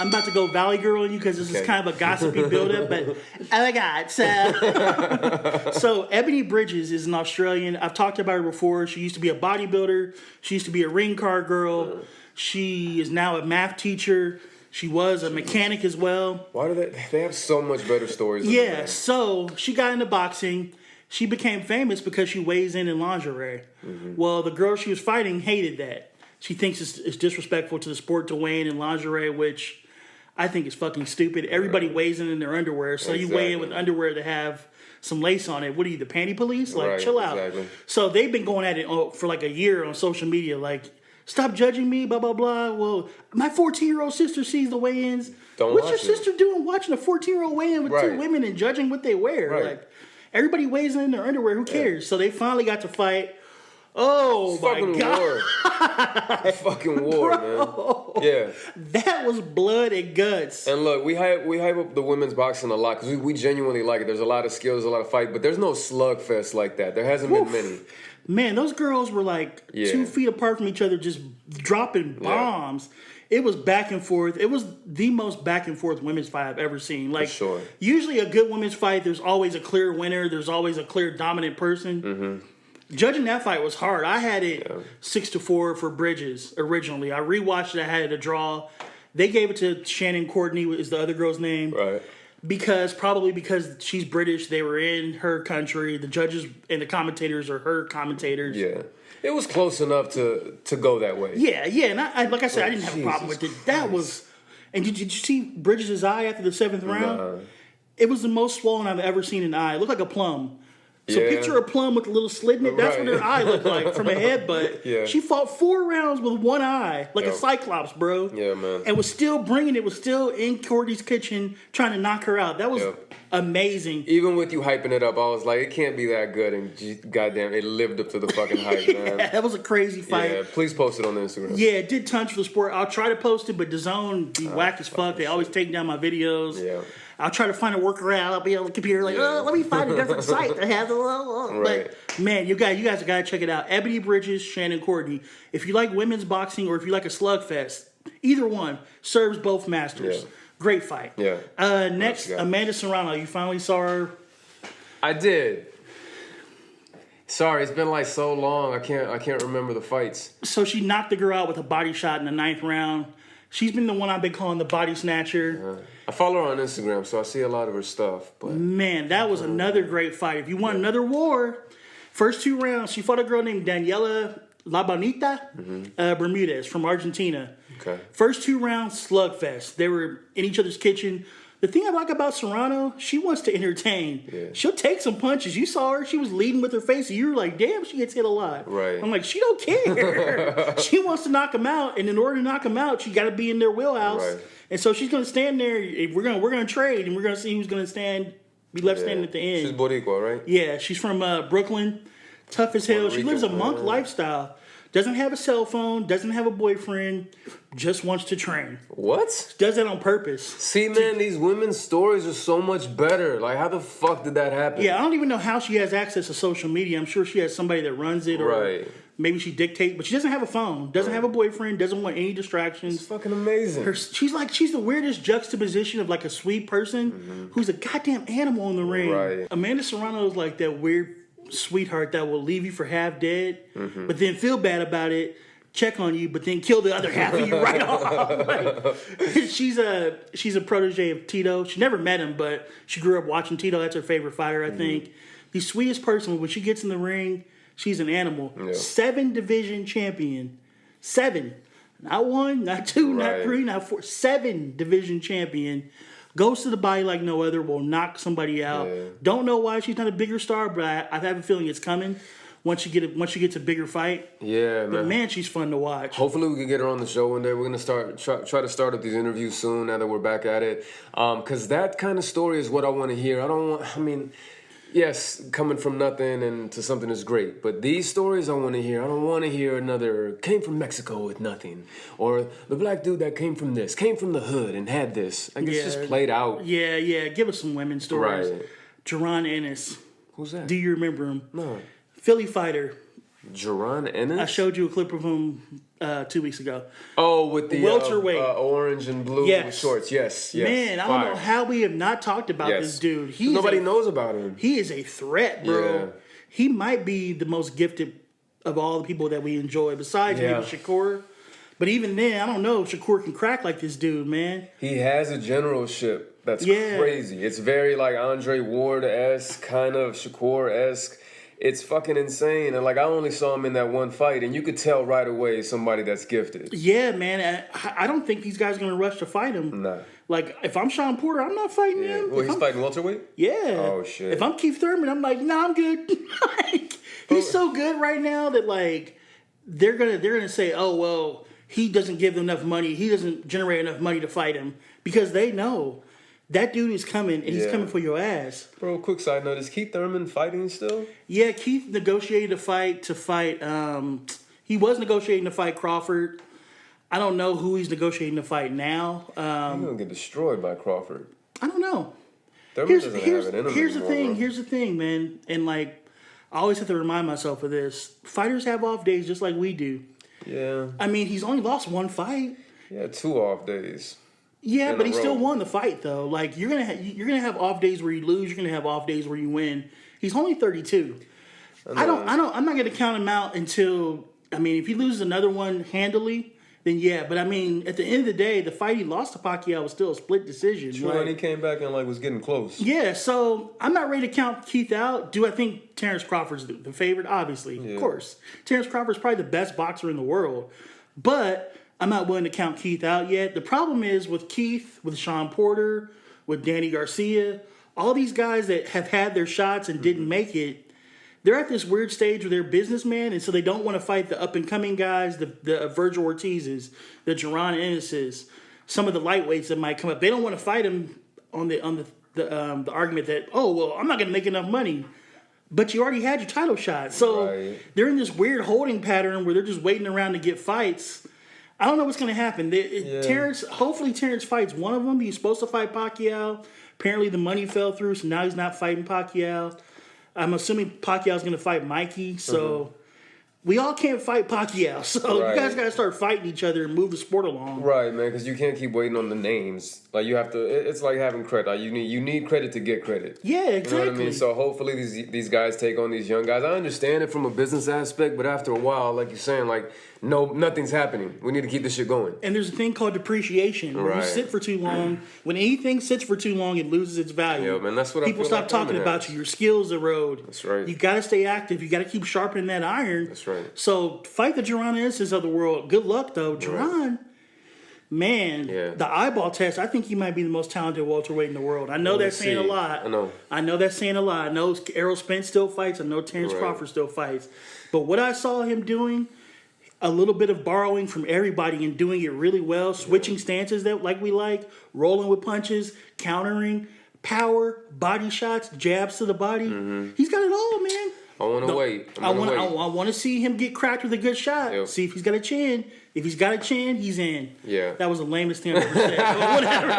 I'm about to go Valley Girl on you because this is kind of a gossipy buildup, but oh my God. So Ebony Bridges is an Australian. I've talked about her before. She used to be a bodybuilder. She used to be a ring car girl. She is now a math teacher. She was a mechanic as well. Why do they have so much better stories? Yeah, so she got into boxing. She became famous because she weighs in lingerie. Mm-hmm. Well, the girl she was fighting hated that. She thinks it's disrespectful to the sport to weigh in lingerie, which I think is fucking stupid. Everybody weighs in their underwear, so you weigh in with underwear that have some lace on it. What are you, the panty police? Like, chill out. Exactly. So they've been going at it for like a year on social media, like, stop judging me, blah, blah, blah. Well, my 14-year-old sister sees the weigh-ins. What's your sister doing watching a 14-year-old weigh-in with two women and judging what they wear? Right. Like, everybody weighs in their underwear. Who cares? So they finally got to fight. Oh, my God. War. Fucking war, man. Yeah. That was blood and guts. And look, we hype up the women's boxing a lot because we genuinely like it. There's a lot of skills, a lot of fight, but there's no slugfest like that. There hasn't been many. Man, those girls were like 2 feet apart from each other, just dropping bombs. Yeah. It was back and forth. It was the most back and forth women's fight I've ever seen. Like, usually a good women's fight, there's always a clear winner. There's always a clear dominant person. Mm-hmm. Judging that fight was hard. I had it 6-4 for Bridges originally. I rewatched it. I had it a draw. They gave it to Shannon Courtney, is the other girl's name. Right. Because she's British, they were in her country. The judges and the commentators are her commentators. Yeah, it was close enough to go that way. Yeah, and I like I said, I didn't have a problem with it. That was, and did you see Bridges' eye after the 7th round? Nah. It was the most swollen I've ever seen an eye. It looked like a plum. So picture a plum with a little slit in it. That's what her eye looked like from a headbutt. Yeah. She fought 4 rounds with one eye, like a cyclops, bro. Yeah, man. And was still bringing it. Was still in Courtney's kitchen trying to knock her out. That was amazing. Even with you hyping it up, I was like, it can't be that good. And goddamn, it lived up to the fucking hype, man. That was a crazy fight. Yeah, please post it on Instagram. Yeah, it did tons for the sport. I'll try to post it, but DAZN be whack as fuck. They always take down my videos. Yeah. I'll try to find a workaround. I'll be on the computer like, let me find a different site that has a little. But man, you guys gotta check it out. Ebony Bridges, Shannon Courtney. If you like women's boxing or if you like a slugfest, either one serves both masters. Yeah. Great fight. Yeah. Next, Amanda Serrano. You finally saw her. I did. Sorry, it's been like so long. I can't remember the fights. So she knocked the girl out with a body shot in the 9th round. She's been the one I've been calling the body snatcher. I follow her on Instagram, so I see a lot of her stuff. But man, that was another great fight. If you want another war, first 2 rounds, she fought a girl named Daniela Labanita Bermudez from Argentina. Okay. First 2 rounds, slugfest. They were in each other's kitchen. The thing I like about Serrano, she wants to entertain. Yeah. She'll take some punches. You saw her; she was leading with her face, and you were like, "Damn, she gets hit a lot." Right. I'm like, she don't care. She wants to knock him out, and in order to knock him out, she got to be in their wheelhouse. Right. And so she's gonna stand there. We're gonna trade, and we're gonna see who's gonna be left standing at the end. She's Boricua, right? Yeah, she's from Brooklyn. Tough as hell. She lives a monk lifestyle. Doesn't have a cell phone, doesn't have a boyfriend, just wants to train. What? Does that on purpose. See, man, these women's stories are so much better. Like, how the fuck did that happen? Yeah, I don't even know how she has access to social media. I'm sure she has somebody that runs it or maybe she dictates, but she doesn't have a phone, doesn't have a boyfriend, doesn't want any distractions. It's fucking amazing. She's the weirdest juxtaposition of like a sweet person who's a goddamn animal in the ring. Right. Amanda Serrano is like that weird sweetheart that will leave you for half dead, but then feel bad about it, check on you, but then kill the other half of you right off. Like, she's a protege of Tito. She never met him, but she grew up watching Tito. That's her favorite fighter, I think. The sweetest person. When she gets in the ring, she's an animal. Yeah. 7 division champion. 7. Not 1, not 2, not 3, not 4. 7 division champion. Goes to the body like no other, will knock somebody out. Yeah. Don't know why she's not a bigger star, but I have a feeling it's coming once she gets a bigger fight. Yeah, man. But man, she's fun to watch. Hopefully we can get her on the show one day. We're gonna try to start up these interviews soon now that we're back at it. Because that kind of story is what I want to hear. Yes, coming from nothing and to something is great. But these stories I want to hear. I don't want to hear another came from Mexico with nothing. Or the black dude that came from the hood and had this. Like, it's just played out. Yeah. Give us some women's stories. Right. Jaron Ennis. Who's that? Do you remember him? No. Philly fighter. Jaron Ennis? I showed you a clip of him 2 weeks ago. Oh, with the welterweight, orange and blue shorts. Yes. Man, I don't know how we have not talked about this dude. Nobody knows about him. He is a threat, bro. Yeah. He might be the most gifted of all the people that we enjoy, besides maybe Shakur. But even then, I don't know if Shakur can crack like this dude, man. He has a generalship that's crazy. It's very like Andre Ward-esque, kind of Shakur-esque. It's fucking insane. And like, I only saw him in that one fight, and you could tell right away somebody that's gifted. Yeah, man. I don't think these guys are going to rush to fight him. Nah. Like, if I'm Sean Porter, I'm not fighting him. Well, he's fighting welterweight? Yeah. Oh, shit. If I'm Keith Thurman, I'm like, nah, I'm good. Like, he's so good right now that, like, they're gonna say, oh, well, he doesn't give them enough money. He doesn't generate enough money to fight him. Because they know that dude is coming, and he's coming for your ass. Bro, quick side note, is Keith Thurman fighting still? Yeah, Keith negotiated a fight he was negotiating to fight Crawford. I don't know who he's negotiating to fight now. He's going to get destroyed by Crawford. I don't know. Thurman doesn't have it in him Here's anymore, the thing, man. And, like, I always have to remind myself of this. Fighters have off days just like we do. Yeah. I mean, he's only lost one fight. Yeah, 2 off days. Yeah, but he still won the fight, though. Like, you're gonna have off days where you lose. You're gonna have off days where you win. He's only 32. I'm not gonna count him out until. I mean, if he loses another one handily, then yeah. But I mean, at the end of the day, the fight he lost to Pacquiao was still a split decision. True, and he came back and was getting close. Yeah, so I'm not ready to count Keith out. Do I think Terrence Crawford's the favorite? Obviously, of course. Terrence Crawford's probably the best boxer in the world, but I'm not willing to count Keith out yet. The problem is with Keith, with Sean Porter, with Danny Garcia, all these guys that have had their shots and didn't make it, they're at this weird stage where they're businessmen, and so they don't want to fight the up-and-coming guys, the Virgil Ortizes, the Jaron Ennises, some of the lightweights that might come up. They don't want to fight them on the argument that, oh, well, I'm not going to make enough money. But you already had your title shot. So they're in this weird holding pattern where they're just waiting around to get fights. I don't know what's going to happen. Hopefully Terrence fights one of them. He's supposed to fight Pacquiao. Apparently the money fell through, so now he's not fighting Pacquiao. I'm assuming Pacquiao's going to fight Mikey, so we all can't fight Pacquiao. So you guys got to start fighting each other and move the sport along. Right, man, because you can't keep waiting on the names. Like, you have to, it's like having credit. Like, you need credit to get credit. Yeah, exactly. You know what I mean? So hopefully these guys take on these young guys. I understand it from a business aspect, but after a while, like you're saying, like, no, nothing's happening. We need to keep this shit going. And there's a thing called depreciation. When you sit for too long, when anything sits for too long, it loses its value. Yeah, man, that's what people stop talking about you. Your skills erode. That's right. You got to stay active. You got to keep sharpening that iron. That's right. So fight the Jaron Ennis of the world. Good luck, though. Jaron, man, the eyeball test, I think he might be the most talented welterweight in the world. I know that's saying a lot. I know that's saying a lot. I know Errol Spence still fights. I know Terrence Crawford still fights. But what I saw him doing, a little bit of borrowing from everybody and doing it really well, switching stances that like we like, rolling with punches, countering, power, body shots, jabs to the body. He's got it all, man. I want to wait. I want to see him get cracked with a good shot. Yep. See if he's got a chin. If he's got a chin, he's in. Yeah. That was the lamest thing I've ever said. But whatever.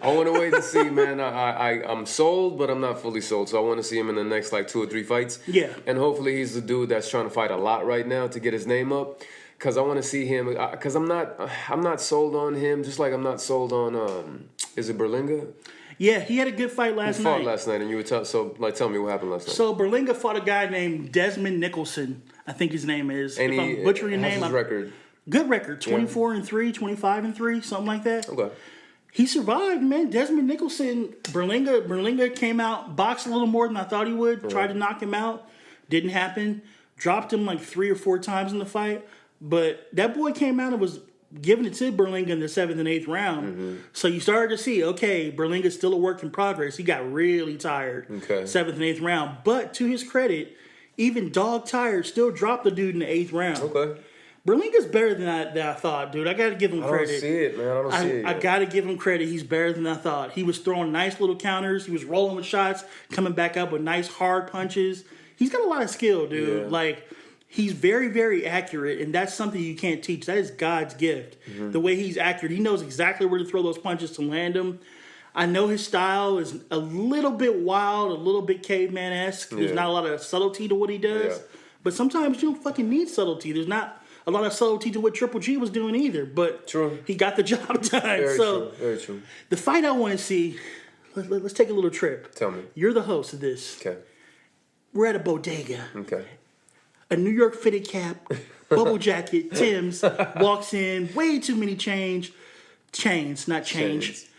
I want to wait to see, man. I'm sold, but I'm not fully sold. So I want to see him in the next 2 or 3 fights. Yeah. And hopefully he's the dude that's trying to fight a lot right now to get his name up. Because I want to see him. Because I'm not sold on him. Just like I'm not sold on is it Berlinga? Yeah, he had a good fight last night. He fought last night, and you would tell me what happened last night. So Berlinga fought a guy named Desmond Nicholson. I think his name is. And if I'm butchering your name, his record. Good record, 24-3, 25-3, something like that. Okay. He survived, man. Desmond Nicholson, Berlinga came out, boxed a little more than I thought he would. Tried to knock him out, didn't happen. Dropped him 3 or 4 times in the fight, but that boy came out and was giving it to Berlinga in the 7th and 8th round. So you started to see, okay, Berlinga's still a work in progress. He got really tired, 7th and 8th round. But to his credit, even dog tired, still dropped the dude in the 8th round. Okay. Berlinga's better than I thought, dude. I got to give him credit. I don't see it, man. I don't see it. I got to give him credit. He's better than I thought. He was throwing nice little counters. He was rolling with shots, coming back up with nice hard punches. He's got a lot of skill, dude. Yeah. He's very, very accurate, and that's something you can't teach. That is God's gift. The way he's accurate. He knows exactly where to throw those punches to land them. I know his style is a little bit wild, a little bit caveman-esque. There's not a lot of subtlety to what he does. But sometimes you don't fucking need subtlety. There's not a lot of subtlety to what Triple G was doing either. But he got the job done. Very true. Very true. The fight I want to see, let's take a little trip. Tell me. You're the host of this. Okay. We're at a bodega. Okay. A New York fitted cap, bubble jacket, Tim's, walks in, way too many chains, not change. Chains.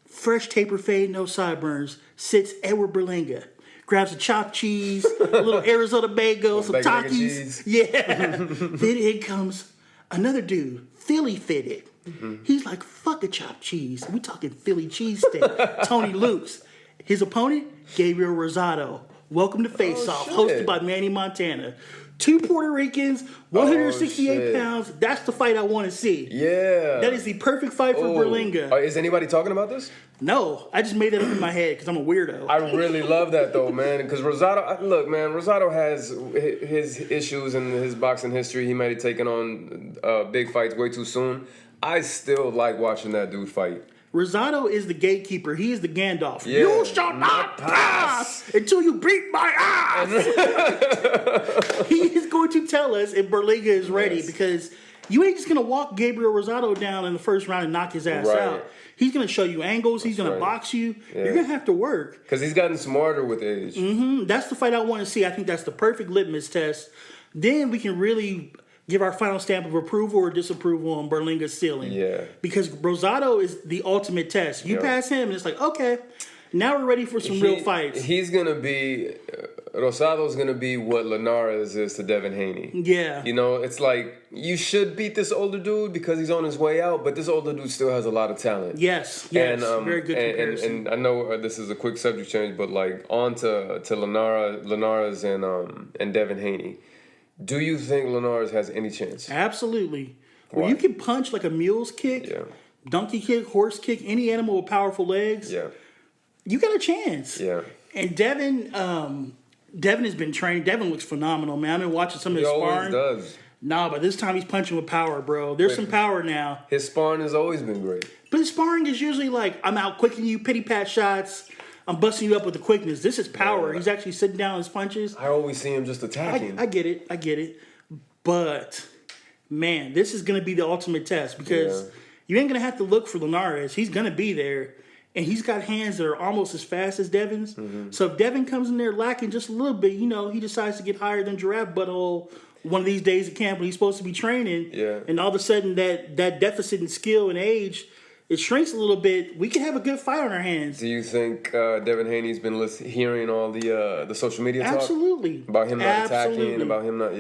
Fresh taper fade, no sideburns. Sits Edward Berlinga. Grabs a chopped cheese, a little Arizona mango, some Takis. Yeah. Then in comes another dude, Philly fitted. Mm-hmm. He's like, fuck a chopped cheese. We talking Philly cheesesteak. Tony Luke's. His opponent, Gabriel Rosado. Welcome to Face Off, hosted by Manny Montana. 2 Puerto Ricans, 168 pounds. That's the fight I want to see. Yeah. That is the perfect fight for Berlinga. Is anybody talking about this? No. I just made that up in my head because I'm a weirdo. I really love that, though, man. Because Rosado has his issues in his boxing history. He might have taken on big fights way too soon. I still like watching that dude fight. Rosado is the gatekeeper. He is the Gandalf. Yeah. You shall not pass until you beat my ass. He is going to tell us if Berlinga is ready because you ain't just going to walk Gabriel Rosado down in the first round and knock his ass out. He's going to show you angles. He's going to box you. Yeah. You're going to have to work. Because he's gotten smarter with age. Mm-hmm. That's the fight I want to see. I think that's the perfect litmus test. Then we can really give our final stamp of approval or disapproval on Berlinga's ceiling. Yeah. Because Rosado is the ultimate test. You pass him, and it's like, okay, now we're ready for some real fights. He's going to be... Rosado's going to be what Linares is to Devin Haney. Yeah. You know, it's like, you should beat this older dude because he's on his way out, but this older dude still has a lot of talent. Yes. And, very good comparison. And I know this is a quick subject change, but like, on to Linares and Devin Haney. Do you think Linares has any chance? Absolutely. Where you can punch like a mule's kick, donkey kick, horse kick, any animal with powerful legs, you got a chance. Yeah. And Devin has been trained. Devin looks phenomenal, man. I've been watching some of his sparring. He always does. Nah, but this time he's punching with power, bro. There's some power now. His sparring has always been great. But his sparring is usually like, I'm out quicking you, pity pat shots. I'm busting you up with the quickness. This is power. He's actually sitting down his punches. I always see him just attacking. I get it. But, man, this is going to be the ultimate test because you ain't going to have to look for Linares. He's going to be there. And he's got hands that are almost as fast as Devin's. Mm-hmm. So if Devin comes in there lacking just a little bit, he decides to get higher than Giraffe Butthole one of these days at camp when he's supposed to be training. Yeah. And all of a sudden that deficit in skill and age, it shrinks a little bit. We can have a good fight on our hands. Do you think Devin Haney's been hearing all the social media talk? Absolutely. About him not attacking, about him not,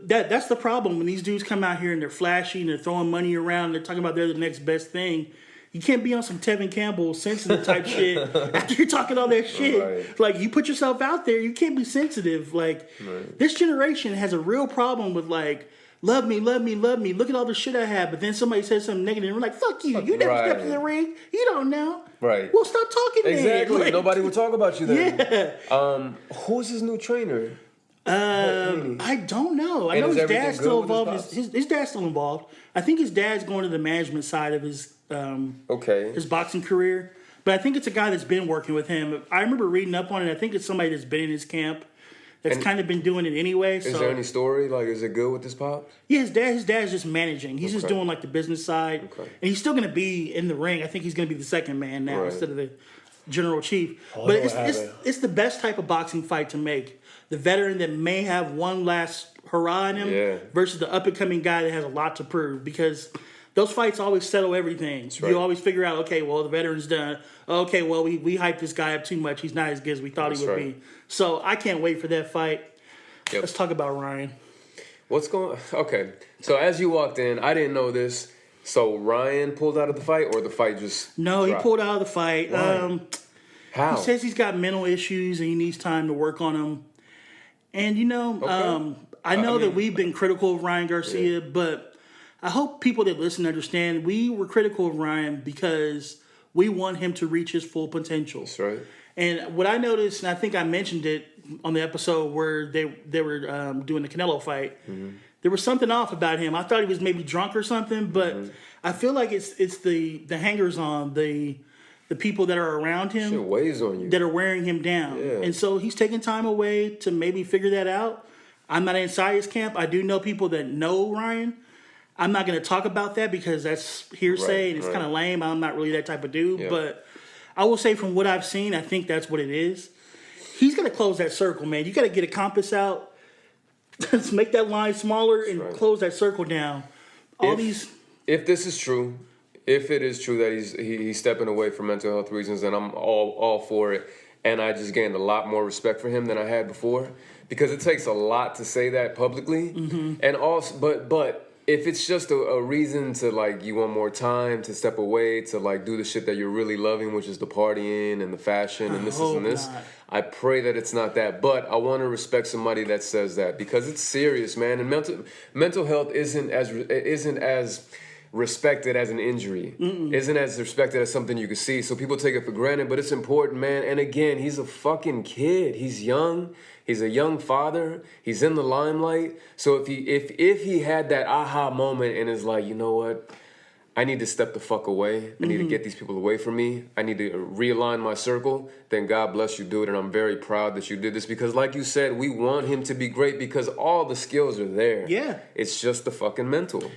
That's the problem when these dudes come out here and they're flashy and they're throwing money around and they're talking about they're the next best thing. You can't be on some Tevin Campbell sensitive type shit after you're talking all that shit. Right. Like, you put yourself out there, you can't be sensitive. Like, this generation has a real problem with, like, love me, love me, love me. Look at all the shit I have. But then somebody says something negative and we're like, fuck you. You never stepped in the ring. You don't know. Right. Well, stop talking then. Exactly. Like, nobody would talk about you then. Yeah. Who's his new trainer? I don't know. I know his dad's still involved. His dad's still involved. I think his dad's going to the management side of his boxing career. But I think it's a guy that's been working with him. I remember reading up on it. I think it's somebody that's been in his camp that's kind of been doing it anyway. Is there any story? Like, is it good with this pop? Yeah, his dad's just managing. He's just doing like the business side. Okay. And he's still going to be in the ring. I think he's going to be the second man now instead of the general chief. But it's the best type of boxing fight to make. The veteran that may have one last hurrah in him versus the up-and-coming guy that has a lot to prove, because those fights always settle everything. Right. You always figure out, okay, well, the veteran's done. Okay, well, we hyped this guy up too much. He's not as good as we thought he would be. So I can't wait for that fight. Yep. Let's talk about Ryan. Okay, so as you walked in, I didn't know this. So Ryan pulled out of the fight, or the fight just No, dropped? He pulled out of the fight. How? He says he's got mental issues and he needs time to work on them. And, I know that we've been critical of Ryan Garcia, but I hope people that listen understand we were critical of Ryan because we want him to reach his full potential. That's right. And what I noticed, and I think I mentioned it on the episode where they were doing the Canelo fight, there was something off about him. I thought he was maybe drunk or something, but I feel like it's the hangers-on, the people that are around him weighs on you. That are wearing him down. Yeah. And so he's taking time away to maybe figure that out. I'm not inside his camp. I do know people that know Ryan. I'm not going to talk about that because that's hearsay and it's kind of lame. I'm not really that type of dude. Yeah. But I will say from what I've seen, I think that's what it is. He's going to close that circle, man. You got to get a compass out. Let's make that line smaller and close that circle down. If this is true, if it is true that he's stepping away for mental health reasons, then I'm all for it. And I just gained a lot more respect for him than I had before, because it takes a lot to say that publicly. Mm-hmm. And also, but if it's just a reason to, like, you want more time to step away to, like, do the shit that you're really loving, which is the partying and the fashion and this, I pray that it's not that. But I want to respect somebody that says that, because it's serious, man. And mental health isn't as respected as an injury, isn't as respected as something you can see. So people take it for granted, but it's important, man. And again, he's a fucking kid. He's young. He's a young father. He's in the limelight. So if he had that aha moment and is like, you know what? I need to step the fuck away. I need to get these people away from me. I need to realign my circle. Then God bless you, dude. And I'm very proud that you did this, because like you said, we want him to be great because all the skills are there. Yeah. It's just the fucking mental.